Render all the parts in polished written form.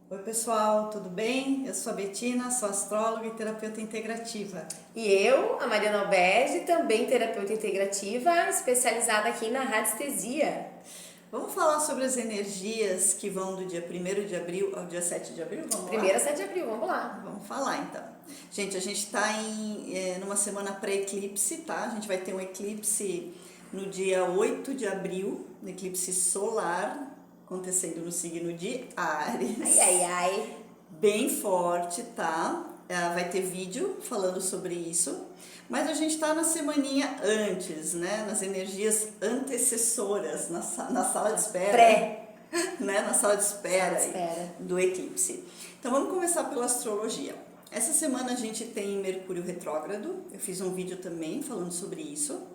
Oi pessoal, tudo bem? Eu sou a Betina, sou astróloga e terapeuta integrativa. E eu, a Mariana Alberdi, também terapeuta integrativa, especializada aqui na radiestesia. Vamos falar sobre as energias que vão do dia 1º de abril ao dia 7 de abril? Vamos lá? 1º a 7 de abril, vamos lá. Vamos falar então. Gente, a gente está numa semana pré-eclipse, tá? A gente vai ter um eclipse no dia 8 de abril, um eclipse solar, acontecendo no signo de Áries. Ai, ai, ai. Bem forte, tá? Vai ter vídeo falando sobre isso, mas a gente tá na semaninha antes, né? Nas energias antecessoras, na sala de espera. Né? Na sala de espera do eclipse. Então vamos começar pela astrologia. Essa semana a gente tem Mercúrio retrógrado, eu fiz um vídeo também falando sobre isso.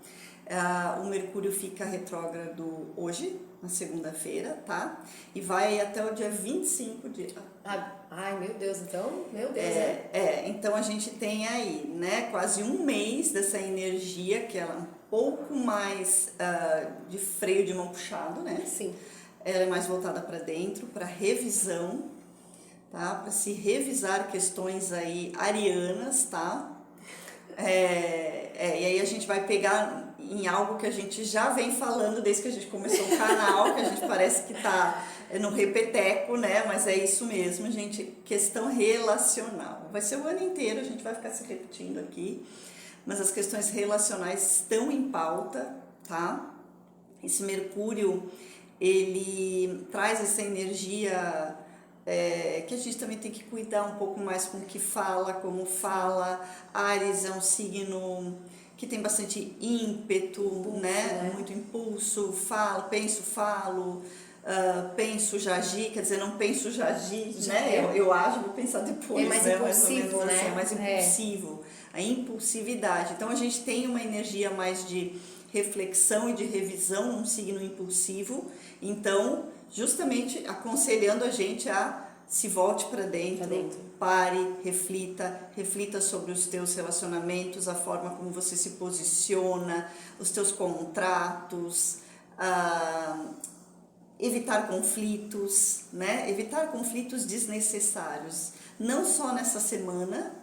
O Mercúrio fica retrógrado hoje, na segunda-feira, tá? E vai até o dia 25 de... Ai, meu Deus, então, meu Deus. Então a gente tem aí, né, quase um mês dessa energia, que ela é um pouco mais de freio de mão puxado, né? Sim. Ela é mais voltada para dentro, para revisão, tá? Para se revisar questões aí arianas, tá? E aí a gente vai pegar em algo que a gente já vem falando desde que a gente começou o canal, que a gente parece que tá no repeteco, né? Mas é isso mesmo, gente, questão relacional. Vai ser o ano inteiro, a gente vai ficar se repetindo aqui, mas as questões relacionais estão em pauta, tá? Esse Mercúrio, ele traz essa energia que a gente também tem que cuidar um pouco mais com o que fala, como fala. Áries é um signo que tem bastante ímpeto, né? Muito impulso, falo, penso, já agi, quer dizer, não penso, já agi, né? Eu ajo, vou pensar depois, é mais né? impulsivo, Mais ou menos né? assim, é mais impulsivo, a impulsividade. Então a gente tem uma energia mais de reflexão e de revisão, um signo impulsivo, então justamente aconselhando a gente a se volte para dentro, pare, reflita sobre os teus relacionamentos, a forma como você se posiciona, os teus contratos, evitar conflitos, né? Evitar conflitos desnecessários, não só nessa semana.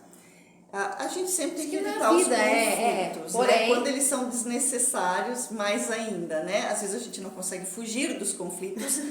A gente sempre tem que evitar os conflitos, porém, né? Quando eles são desnecessários, mais ainda, né? Às vezes a gente não consegue fugir dos conflitos,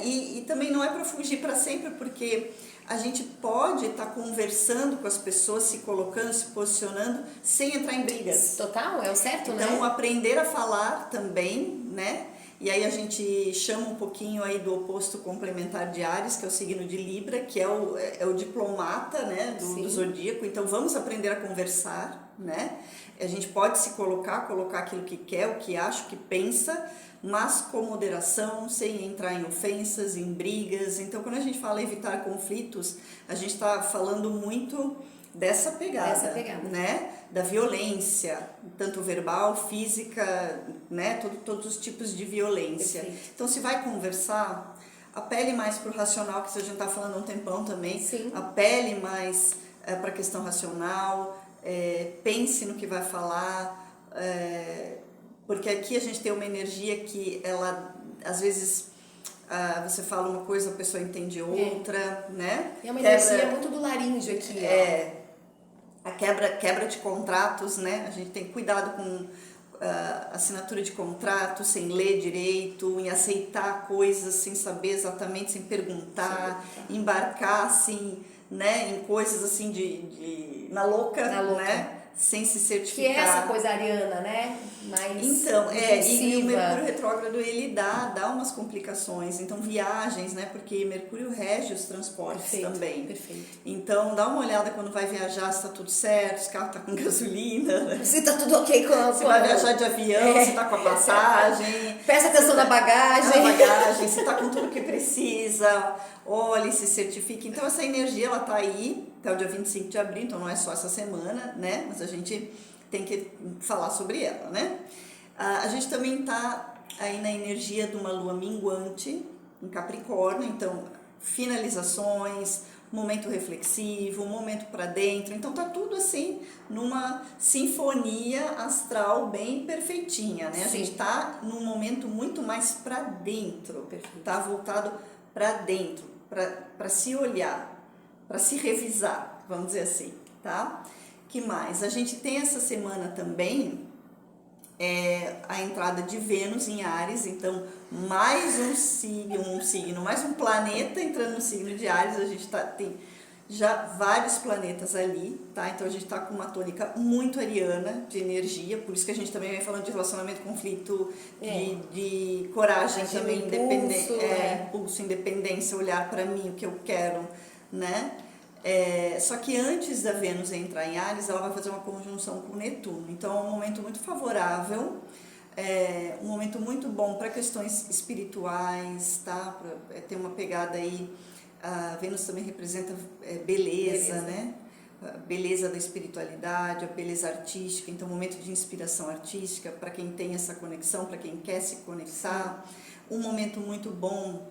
e também não é para fugir para sempre, porque a gente pode estar conversando com as pessoas, se colocando, se posicionando, sem entrar em brigas. Total, é o certo, né? Então, aprender a falar também, né? E aí a gente chama um pouquinho aí do oposto complementar de Áries, que é o signo de Libra, que é o diplomata, né, do zodíaco. Então vamos aprender a conversar, né? A gente pode se colocar aquilo que quer, o que acha, o que pensa, mas com moderação, sem entrar em ofensas, em brigas. Então quando a gente fala evitar conflitos, a gente está falando muito dessa pegada, né? Da violência, tanto verbal, física, né? Todos os tipos de violência. Perfeito. Então, se vai conversar, apele mais para o racional, que a gente está falando há um tempão também. Sim. Apele mais para a questão racional, pense no que vai falar, porque aqui a gente tem uma energia que ela, às vezes, você fala uma coisa, a pessoa entende outra, né? É uma energia muito do laríngeo aqui, A quebra de contratos, né? A gente tem cuidado com assinatura de contrato, sem ler direito, em aceitar coisas sem saber exatamente, sem perguntar, embarcar assim, né? Em coisas assim na louca, né? Sem se certificar. Que é essa coisa ariana, né? Então, e o Mercúrio retrógrado, ele dá umas complicações. Então, viagens, né? Porque Mercúrio rege os transportes também. Perfeito. Então, dá uma olhada quando vai viajar, se tá tudo certo, se o carro tá com gasolina, né? Se tá tudo ok com se vai viajar de avião, se tá com a passagem. Presta atenção na bagagem. Se tá com tudo que precisa, olhe, se certifique. Então, essa energia, ela tá aí até o dia 25 de abril, então não é só essa semana, né? Mas a gente tem que falar sobre ela, né? A gente também tá aí na energia de uma lua minguante em Capricórnio, então finalizações, momento reflexivo, momento para dentro, então tá tudo assim numa sinfonia astral bem perfeitinha, né? A gente tá num momento muito mais para dentro, tá voltado para dentro. para se olhar, para se revisar, vamos dizer assim, tá? Que mais? A gente tem essa semana também a entrada de Vênus em Áries, então mais um signo, mais um planeta entrando no signo de Áries. A gente tem já vários planetas ali, tá? Então a gente tá com uma tônica muito ariana de energia, por isso que a gente também vem falando de relacionamento, conflito, de coragem também, impulso, independência, olhar para mim, o que eu quero, né? Só que antes da Vênus entrar em Áries, ela vai fazer uma conjunção com Netuno, então é um momento muito favorável, um momento muito bom para questões espirituais, tá? Tem uma pegada aí. A Vênus também representa beleza, né? A beleza da espiritualidade, a beleza artística, então um momento de inspiração artística para quem tem essa conexão, para quem quer se conectar. Um momento muito bom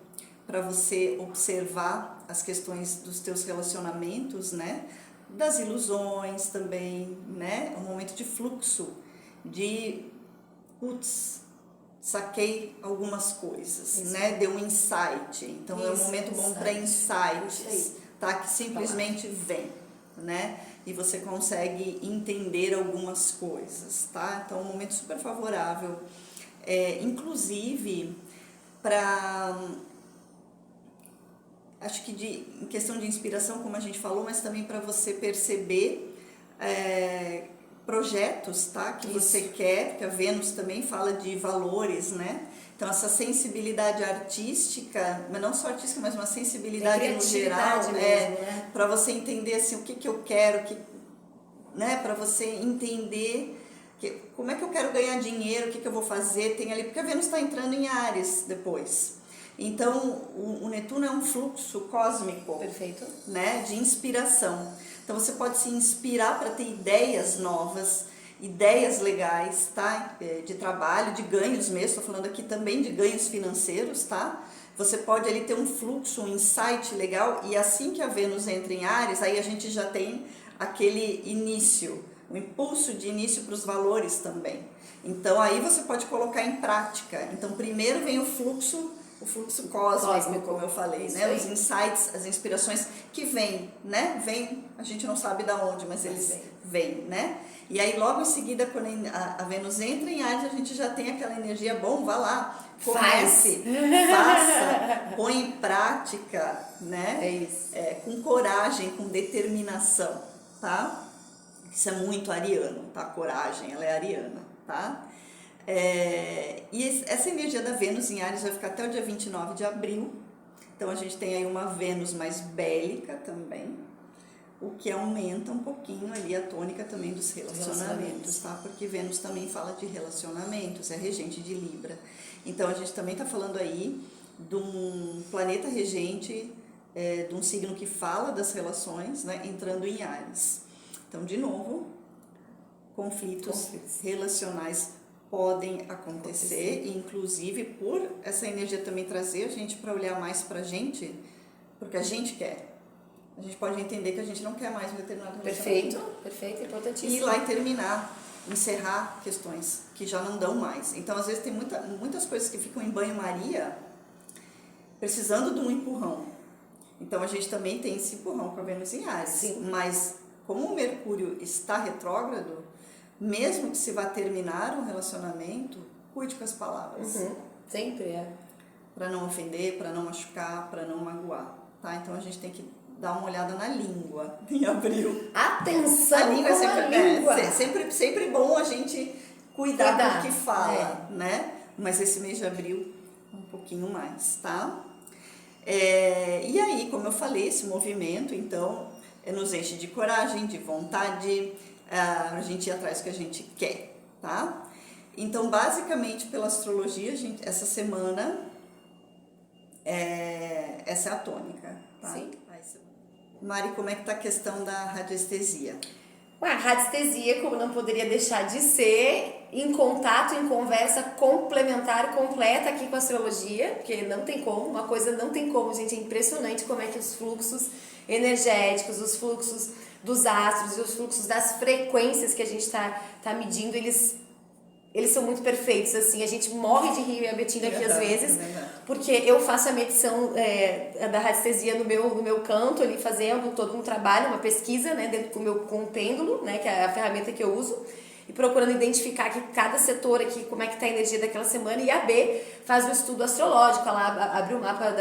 para você observar as questões dos teus relacionamentos, né? Das ilusões também, né? Um momento de fluxo, de saquei algumas coisas, né? Deu um insight. Então é um momento bom para insights, tá? Que simplesmente vem, né? E você consegue entender algumas coisas, tá? Então é um momento super favorável, inclusive para, acho que em questão de inspiração, como a gente falou, mas também para você perceber projetos, tá? Que você quer, porque a Vênus também fala de valores, né? Então essa sensibilidade artística, mas não só artística, mas uma sensibilidade no geral, mesmo, né? Para você entender assim o que eu quero, né? Para você entender como é que eu quero ganhar dinheiro, o que eu vou fazer, tem ali, porque a Vênus está entrando em Áries depois. Então o Netuno é um fluxo cósmico, perfeito, né? De inspiração. Então você pode se inspirar para ter ideias novas, ideias legais, tá? De trabalho, de ganhos mesmo, estou falando aqui também de ganhos financeiros, tá? Você pode ali ter um fluxo, um insight legal, e assim que a Vênus entra em Áries, aí a gente já tem aquele início, um impulso de início para os valores também. Então aí você pode colocar em prática. Então primeiro vem o fluxo cósmico, como eu falei, né? Os insights, as inspirações que vêm, né? Vem, a gente não sabe de onde, mas eles vêm, né? E aí logo em seguida, quando a Vênus entra em Áries, a gente já tem aquela energia, bom, vá lá, comece, faça, põe em prática, né? É isso. Com coragem, com determinação, tá? Isso é muito ariano, tá? Coragem, ela é ariana, tá? E essa energia da Vênus em Áries vai ficar até o dia 29 de abril. Então a gente tem aí uma Vênus mais bélica também, o que aumenta um pouquinho ali a tônica também dos relacionamentos, tá? Porque Vênus também fala de relacionamentos, é regente de Libra. Então a gente também está falando aí de um planeta regente, de um signo que fala das relações, né? Entrando em Áries. Então, de novo, conflitos relacionais podem acontecer, e inclusive por essa energia também trazer a gente para olhar mais para a gente, porque a gente quer. A gente pode entender que a gente não quer mais um determinado relacionamento. Perfeito, importantíssimo. E ir lá e terminar, encerrar questões que já não dão mais. Então, às vezes, tem muitas coisas que ficam em banho-maria precisando de um empurrão. Então, a gente também tem esse empurrão com a Vênus em Áries. Sim. Mas, como o Mercúrio está retrógrado, mesmo que se vá terminar um relacionamento, cuide com as palavras. Sempre Para não ofender, para não machucar, para não magoar, tá? Então a gente tem que dar uma olhada na língua em abril. Atenção a língua com a língua. Sempre bom a gente cuidar com o que fala, né? Mas esse mês de abril, um pouquinho mais, tá? E aí, como eu falei, esse movimento, então, nos enche de coragem, de vontade, a gente ir atrás do que a gente quer, tá? Então, basicamente, pela astrologia, essa semana, essa é a tônica, tá? Sim. Mari, como é que tá a questão da radiestesia? A radiestesia, como não poderia deixar de ser, em contato, em conversa complementar, completa aqui com a astrologia, porque não tem como, uma coisa não tem como, gente, é impressionante como é que os fluxos energéticos, os fluxos dos astros e os fluxos das frequências que a gente tá medindo, eles eles são muito perfeitos, assim, a gente morre de rir, a Betina aqui às vezes, verdade. porque eu faço a medição da radiestesia no meu canto, ali fazendo todo um trabalho, uma pesquisa, né, dentro com o pêndulo, né, que é a ferramenta que eu uso, e procurando identificar aqui cada setor aqui, como é que tá a energia daquela semana, e a B faz o estudo astrológico, ela abre o mapa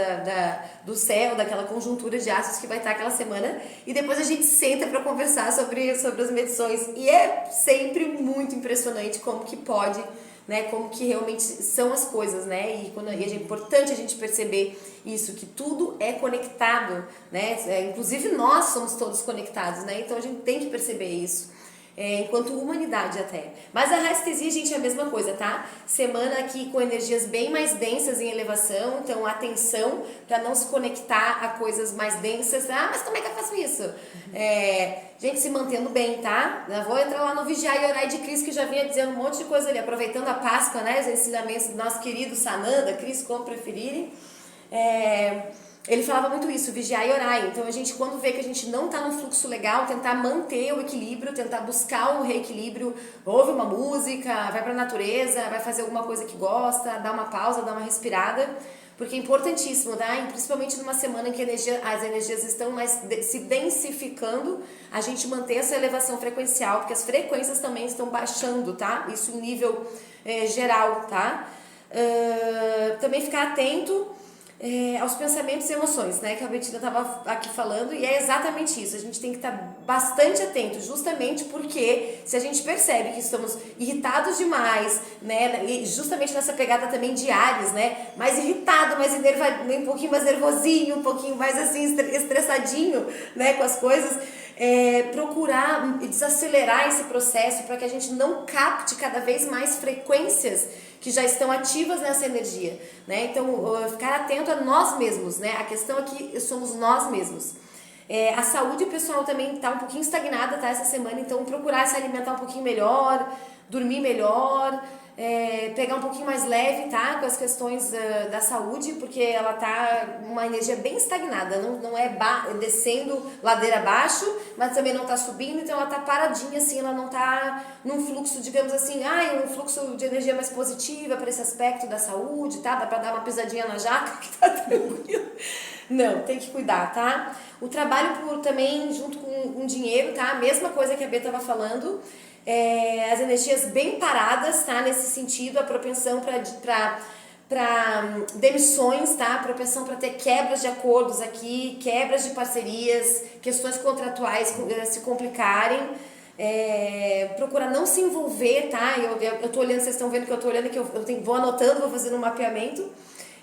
do céu, daquela conjuntura de astros que vai estar aquela semana, e depois a gente senta para conversar sobre as medições, e é sempre muito impressionante como que pode, né, como que realmente são as coisas, né, e é importante a gente perceber isso, que tudo é conectado, né, inclusive nós somos todos conectados, né, então a gente tem que perceber isso. Enquanto humanidade até. Mas a radiestesia, gente, é a mesma coisa, tá? Semana aqui com energias bem mais densas em elevação, então atenção para não se conectar a coisas mais densas. Ah, mas como é que eu faço isso? Gente, se mantendo bem, tá? Eu vou entrar lá no Vigiar e Orar de Cris, que já vinha dizendo um monte de coisa ali, aproveitando a Páscoa, né? Os ensinamentos do nosso querido Sananda, Cris, como preferirem. Ele falava muito isso, vigiar e orar. Então a gente, quando vê que a gente não está num fluxo legal, tentar manter o equilíbrio, tentar buscar o reequilíbrio, ouve uma música, vai para a natureza, vai fazer alguma coisa que gosta, dá uma pausa, dá uma respirada, porque é importantíssimo, tá? E principalmente numa semana em que as energias estão mais se densificando, a gente manter essa elevação frequencial, porque as frequências também estão baixando, tá? Isso em nível geral, tá? Também ficar atento aos pensamentos e emoções, né, que a Betina estava aqui falando, e é exatamente isso, a gente tem que estar bastante atento, justamente porque se a gente percebe que estamos irritados demais, né, e justamente nessa pegada também de Áries, né, mais irritado, mais um pouquinho mais nervosinho, um pouquinho mais assim, estressadinho, né, com as coisas, procurar desacelerar esse processo para que a gente não capte cada vez mais frequências que já estão ativas nessa energia, né? Então, ficar atento a nós mesmos, né? A questão aqui somos nós mesmos. A saúde pessoal também está um pouquinho estagnada, tá? Essa semana, então procurar se alimentar um pouquinho melhor, dormir melhor, pegar um pouquinho mais leve, tá? Com as questões da saúde, porque ela tá uma energia bem estagnada, não é descendo ladeira abaixo, mas também não tá subindo, então ela tá paradinha assim, ela não tá num fluxo, digamos assim, um fluxo de energia mais positiva para esse aspecto da saúde, tá? Dá pra dar uma pisadinha na jaca, que tá tranquilo. Não, tem que cuidar, tá? O trabalho também junto com dinheiro, tá? A mesma coisa que a Bê tava falando. As energias bem paradas, tá? Nesse sentido, a propensão para demissões, tá? A propensão para ter quebras de acordos aqui, quebras de parcerias, questões contratuais se complicarem. Procurar não se envolver, tá? Eu tô olhando, vocês estão vendo que eu tô olhando, que vou anotando, vou fazendo um mapeamento.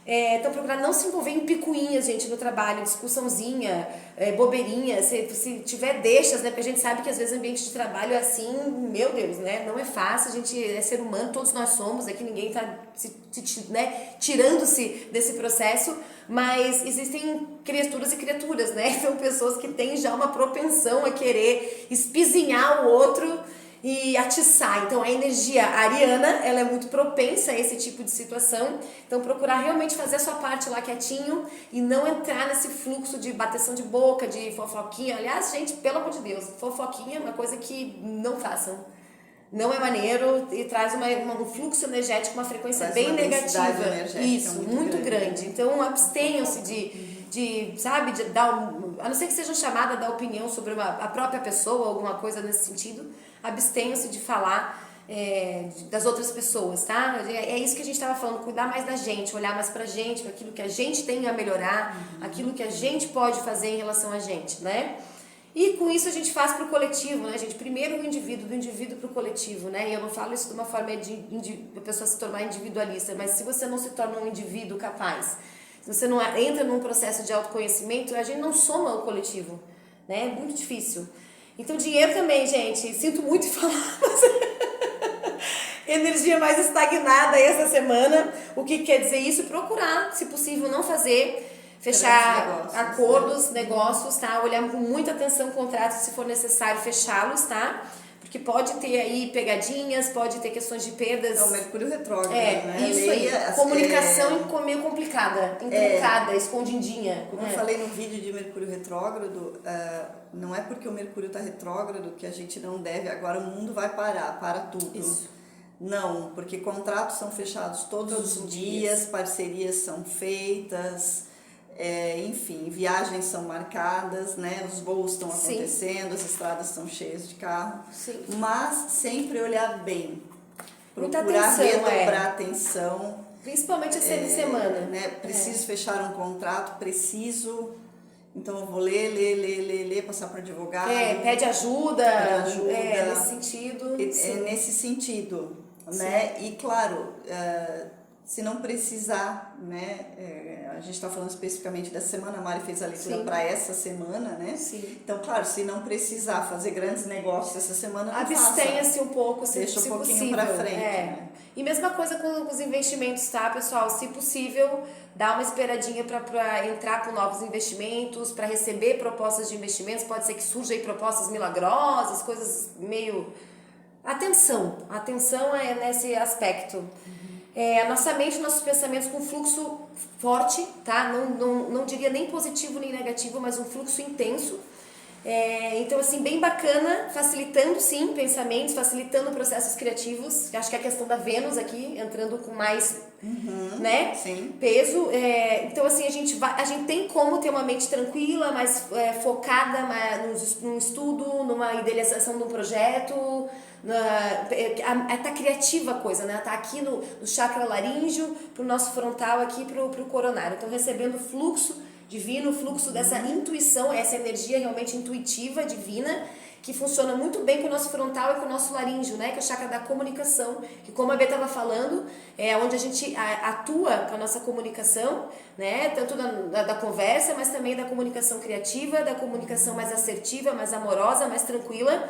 Então procurar não se envolver em picuinhas, gente, no trabalho, discussãozinha, bobeirinha, se tiver deixas, né, porque a gente sabe que às vezes o ambiente de trabalho é assim, meu Deus, né, não é fácil, a gente é ser humano, todos nós somos, aqui ninguém tá né, tirando-se desse processo, mas existem criaturas e criaturas, né, então pessoas que têm já uma propensão a querer espizinhar o outro e atiçar. Então a energia ariana, ela é muito propensa a esse tipo de situação, então procurar realmente fazer a sua parte lá quietinho e não entrar nesse fluxo de bateção de boca, de fofoquinha. Aliás, gente, pelo amor de Deus, fofoquinha é uma coisa que não façam, não é maneiro e traz um fluxo energético, uma frequência bem negativa, isso, muito grande. Então abstenham-se de dar, a não ser que seja chamada a dar opinião sobre a própria pessoa, alguma coisa nesse sentido, abstenham-se de falar das outras pessoas, tá? É isso que a gente estava falando, cuidar mais da gente, olhar mais pra gente, para aquilo que a gente tem a melhorar, aquilo que a gente pode fazer em relação a gente, né? E com isso a gente faz pro coletivo, né, gente? Primeiro o indivíduo, do indivíduo pro coletivo, né? E eu não falo isso de uma forma de a pessoa se tornar individualista, mas se você não se torna um indivíduo capaz, se você não entra num processo de autoconhecimento, a gente não soma o coletivo, né? É muito difícil. Então dinheiro também, gente, sinto muito em falar, mas energia mais estagnada aí essa semana. O que quer dizer isso? Procurar, se possível, não fazer, fechar acordos, negócios, tá? Olhar com muita atenção contratos, se for necessário, fechá-los, tá? Porque pode ter aí pegadinhas, pode ter questões de perdas. É o Mercúrio retrógrado, né? Isso aí. Comunicação meio complicada, intrincada, escondidinha. Como eu falei no vídeo de Mercúrio retrógrado, não é porque o Mercúrio está retrógrado que a gente não deve, agora o mundo vai parar, para tudo. Isso. Não, porque contratos são fechados todos os dias, parcerias são feitas, enfim, viagens são marcadas, né? Os voos estão acontecendo, as estradas estão cheias de carro. Sim. Mas sempre olhar bem, Muita procurar atenção, redobrar atenção. Principalmente essa semana. Né? Preciso fechar um contrato, preciso... Então eu vou ler, passar para o advogado. Pede ajuda, nesse sentido. Nesse sentido, né? E claro, se não precisar, né? A gente está falando especificamente dessa semana, a Mari fez a leitura para essa semana, né? Sim. Então, claro, se não precisar fazer grandes negócios essa semana, não abstenha-se um pouco, deixa se um pouquinho possível. para frente. Né? E mesma coisa com os investimentos, tá, pessoal? Se possível, dá uma esperadinha para entrar com novos investimentos, para receber propostas de investimentos. Pode ser que surjam aí propostas milagrosas, coisas meio... Atenção é nesse aspecto. A nossa mente, nossos pensamentos com fluxo forte, tá? Não diria nem positivo nem negativo, mas um fluxo intenso. Então, assim, bem bacana, facilitando, sim, pensamentos, facilitando processos criativos. Acho que é a questão da Vênus aqui, entrando com mais, né? Sim. Peso. Então, assim, a gente tem como ter uma mente tranquila, mais focada num estudo, numa idealização de um projeto. Tá criativa a coisa, né? Tá aqui no chakra laríngeo, pro nosso frontal aqui, pro coronário. Então, recebendo fluxo divino, o fluxo dessa intuição, essa energia realmente intuitiva, divina, que funciona muito bem com o nosso frontal e com o nosso laríngeo, né? Que é o chakra da comunicação, que como a Bê estava falando, é onde a gente atua com a nossa comunicação, né? Tanto da conversa, mas também da comunicação criativa, da comunicação mais assertiva, mais amorosa, mais tranquila,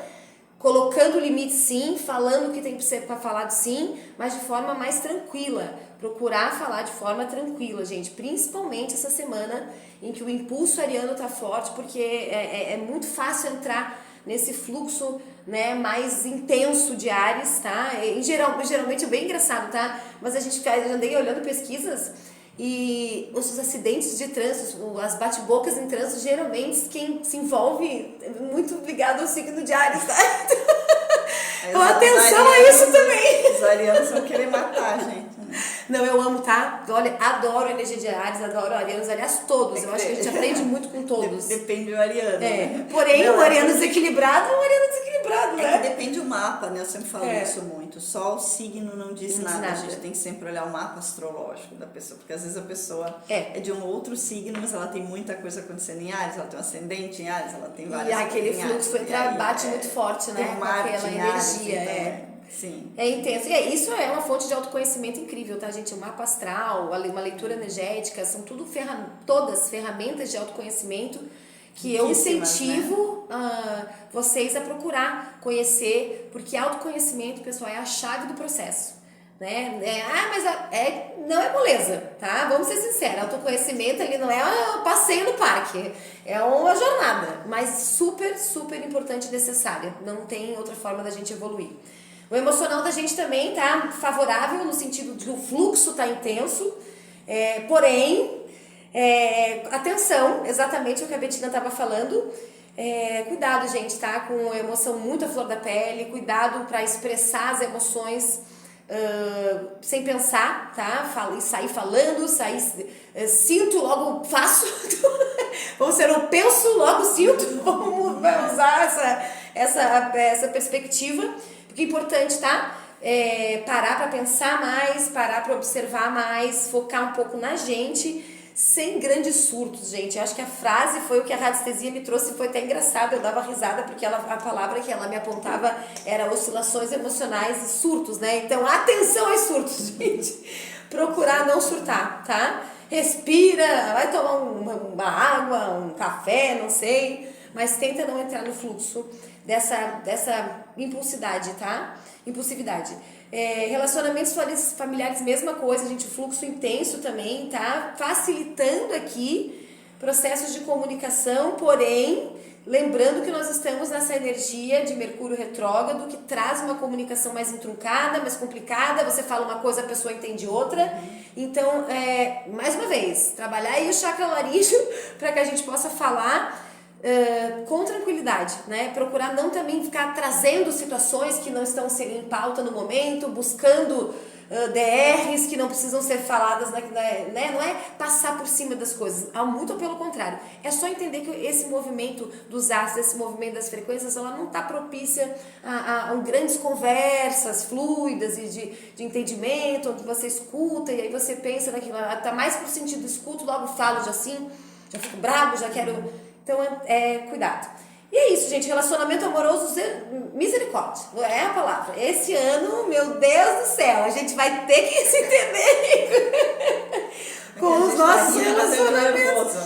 colocando limite sim, falando o que tem que ser para falar sim, mas de forma mais tranquila. Procurar falar de forma tranquila, gente, principalmente essa semana em que o impulso ariano tá forte, porque é muito fácil entrar nesse fluxo, né, mais intenso de Áries, tá? Geralmente é bem engraçado, tá? Mas eu andei olhando pesquisas e os acidentes de trânsito, as bate-bocas em trânsito, geralmente quem se envolve é muito ligado ao signo de Áries, tá? Então atenção a isso também. Os arianos vão querer matar a gente. Não, eu amo, tá? Olha, adoro a energia de Áries, adoro arianos, aliás, todos. Eu acho que a gente aprende muito com todos. Depende do ariano. Né? Porém, o ariano desequilibrado é um ariano desequilibrado, né? Que depende do mapa, né? Eu sempre falo isso muito. Só o signo não diz nada. A gente tem que sempre olhar o mapa astrológico da pessoa, porque às vezes a pessoa é de um outro signo, mas ela tem muita coisa acontecendo em Áries, ela tem um ascendente em Áries, ela tem várias. E aquele fluxo bate muito forte, né? Com aquela energia, Sim. É intenso. E isso é uma fonte de autoconhecimento incrível, tá, gente? O mapa astral, uma leitura energética, são todas ferramentas de autoconhecimento que eu incentivo vocês a procurar conhecer, porque autoconhecimento, pessoal, é a chave do processo. Né? Não é moleza, tá? Vamos ser sinceros, autoconhecimento ali não é um passeio no parque, é uma jornada, mas super, super importante e necessária. Não tem outra forma da gente evoluir. O emocional da gente também tá favorável, no sentido de que o fluxo tá intenso, porém, atenção, exatamente o que a Betina estava falando, cuidado, gente, tá? Com a emoção muito à flor da pele, cuidado para expressar as emoções sem pensar, tá? Sair falando, sinto, logo faço, vamos ser eu penso, logo sinto, vamos usar essa perspectiva. O que é importante, tá? Parar para pensar mais, parar para observar mais, focar um pouco na gente, sem grandes surtos, gente. Eu acho que a frase foi o que a radiestesia me trouxe, foi até engraçado, eu dava risada, porque a palavra que ela me apontava era oscilações emocionais e surtos, né? Então, atenção aos surtos, gente. Procurar não surtar, tá? Respira, vai tomar uma água, um café, não sei, mas tenta não entrar no fluxo dessa impulsividade, tá? Impulsividade. Relacionamentos familiares, mesma coisa, gente, o fluxo intenso também, tá? Facilitando aqui processos de comunicação, porém, lembrando que nós estamos nessa energia de Mercúrio retrógrado, que traz uma comunicação mais intruncada, mais complicada, você fala uma coisa, a pessoa entende outra. Então, mais uma vez, trabalhar aí o chakra laríngeo para que a gente possa falar com tranquilidade, né? Procurar não também ficar trazendo situações que não estão em pauta no momento, buscando DRs que não precisam ser faladas, né? Não é passar por cima das coisas, muito pelo contrário. É só entender que esse movimento dos astros, esse movimento das frequências, ela não está propícia a grandes conversas fluidas e de entendimento, onde você escuta e aí você pensa naquilo, está mais pro sentido escuto, logo falo já assim, já fico bravo, já quero... Então, cuidado. E é isso, gente. Relacionamento amoroso, misericórdia. É a palavra. Esse ano, meu Deus do céu, a gente vai ter que se entender com os nossos relacionamentos.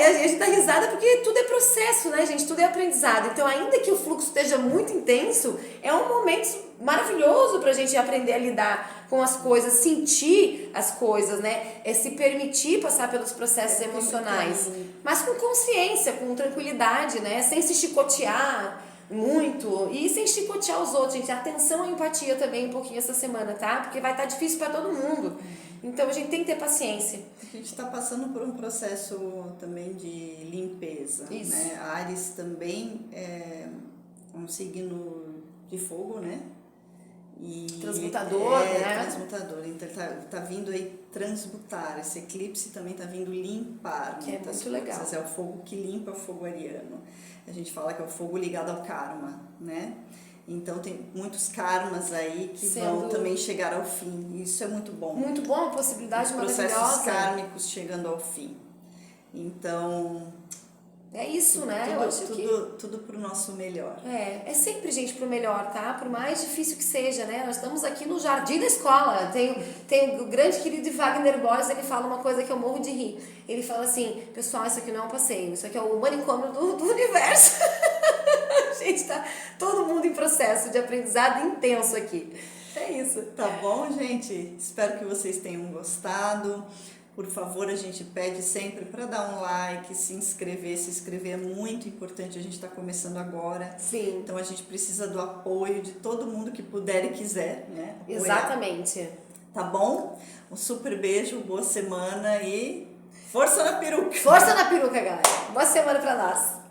A gente dá risada porque tudo é processo, né, gente? Tudo é aprendizado. Então, ainda que o fluxo esteja muito intenso, é um momento maravilhoso pra gente aprender a lidar com as coisas, sentir as coisas, né? Se permitir passar pelos processos emocionais, mas com consciência, com tranquilidade, né? Sem se chicotear muito e sem chicotear os outros, gente. Atenção à empatia também um pouquinho essa semana, tá? Porque vai estar difícil para todo mundo. Então a gente tem que ter paciência. A gente está passando por um processo também de limpeza, né? Áries também é um signo de fogo, né? E transmutador, né? Transmutador. Então tá vindo aí transmutar. Esse eclipse também tá vindo limpar. Que é muito legal. É o fogo que limpa, o fogo ariano. A gente fala que é o fogo ligado ao karma, né? Então tem muitos karmas aí que vão também chegar ao fim. Isso é muito bom. Muito bom, uma possibilidade maravilhosa. Processos kármicos chegando ao fim. Então... é isso, né? Tudo, eu acho tudo pro nosso melhor. É sempre, gente, pro melhor, tá? Por mais difícil que seja, né? Nós estamos aqui no jardim da escola. Tem o grande querido Wagner Borges, ele fala uma coisa que eu morro de rir. Ele fala assim, pessoal, isso aqui não é um passeio, isso aqui é o manicômio do universo. Gente, tá todo mundo em processo de aprendizado intenso aqui. É isso. Tá bom, gente? Espero que vocês tenham gostado. Por favor, a gente pede sempre para dar um like, se inscrever. Se inscrever é muito importante, a gente está começando agora. Sim. Então a gente precisa do apoio de todo mundo que puder e quiser, né? Apoiar. Exatamente. Tá bom? Um super beijo, boa semana e força na peruca! Força na peruca, galera! Boa semana para nós!